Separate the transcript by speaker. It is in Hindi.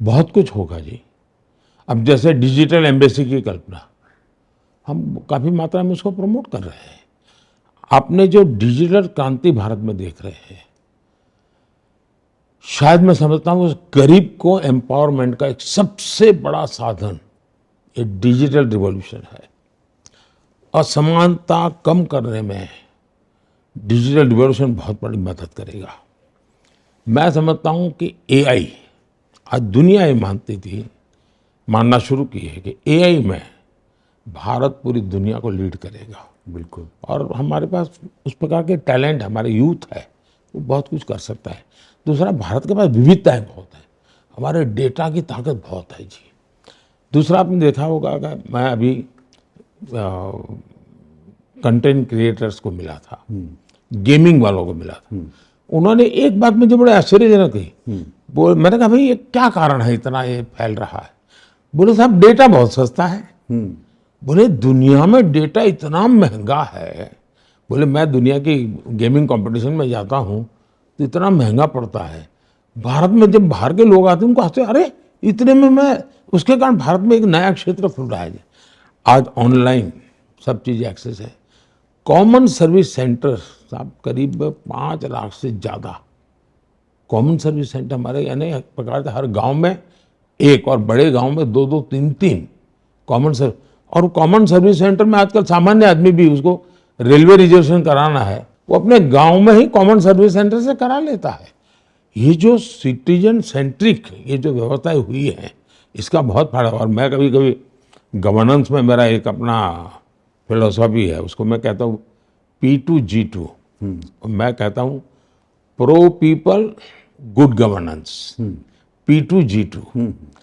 Speaker 1: बहुत कुछ होगा जी। अब जैसे डिजिटल एम्बेसी की कल्पना, हम काफ़ी मात्रा में उसको प्रमोट कर रहे हैं। आपने जो डिजिटल क्रांति भारत में देख रहे हैं, शायद मैं समझता हूँ उस गरीब को एम्पावरमेंट का एक सबसे बड़ा साधन ये डिजिटल रिवॉल्यूशन है। असमानता कम करने में डिजिटल रिवॉल्यूशन बहुत बड़ी मदद करेगा। मैं समझता हूँ कि एआई, आज दुनिया ये मानती थी, मानना शुरू की है कि एआई में भारत पूरी दुनिया को लीड करेगा।
Speaker 2: बिल्कुल।
Speaker 1: और हमारे पास उस प्रकार के टैलेंट, हमारे यूथ है, वो बहुत कुछ कर सकता है। दूसरा, भारत के पास विविधताएं बहुत है, हमारे डेटा की ताकत बहुत है जी। दूसरा, आपने देखा होगा कि मैं अभी कंटेंट क्रिएटर्स को मिला था, गेमिंग वालों को मिला था। उन्होंने एक बात मुझे बड़े आश्चर्यजनक कही। वो मैंने कहा, भाई ये क्या कारण है इतना ये फैल रहा है? बोले, साहब डेटा बहुत सस्ता है। बोले, दुनिया में डेटा इतना महंगा है। बोले, मैं दुनिया की गेमिंग कंपटीशन में जाता हूँ तो इतना महंगा पड़ता है। भारत में जब बाहर के लोग आते हैं उनको आते, अरे इतने में मैं, उसके कारण भारत में एक नया क्षेत्र खुल रहा है। आज ऑनलाइन सब चीज़ एक्सेस है। कॉमन सर्विस सेंटर साहब करीब 5 लाख से ज़्यादा कॉमन सर्विस सेंटर हमारे, यानी एक प्रकार से हर गांव में एक, और बड़े गांव में 2-2, 3-3 कॉमन सर्विस। और कॉमन सर्विस सेंटर में आजकल सामान्य आदमी भी, उसको रेलवे रिजर्वेशन कराना है, वो अपने गांव में ही कॉमन सर्विस सेंटर से करा लेता है। ये जो सिटीजन सेंट्रिक ये जो व्यवस्थाएं हुई हैं, इसका बहुत फायदा। और मैं कभी कभी गवर्नेंस में मेरा एक अपना फिलोसॉफी है, उसको मैं कहता हूँ P2G2। मैं कहता हूँ pro people good governance, P2G2।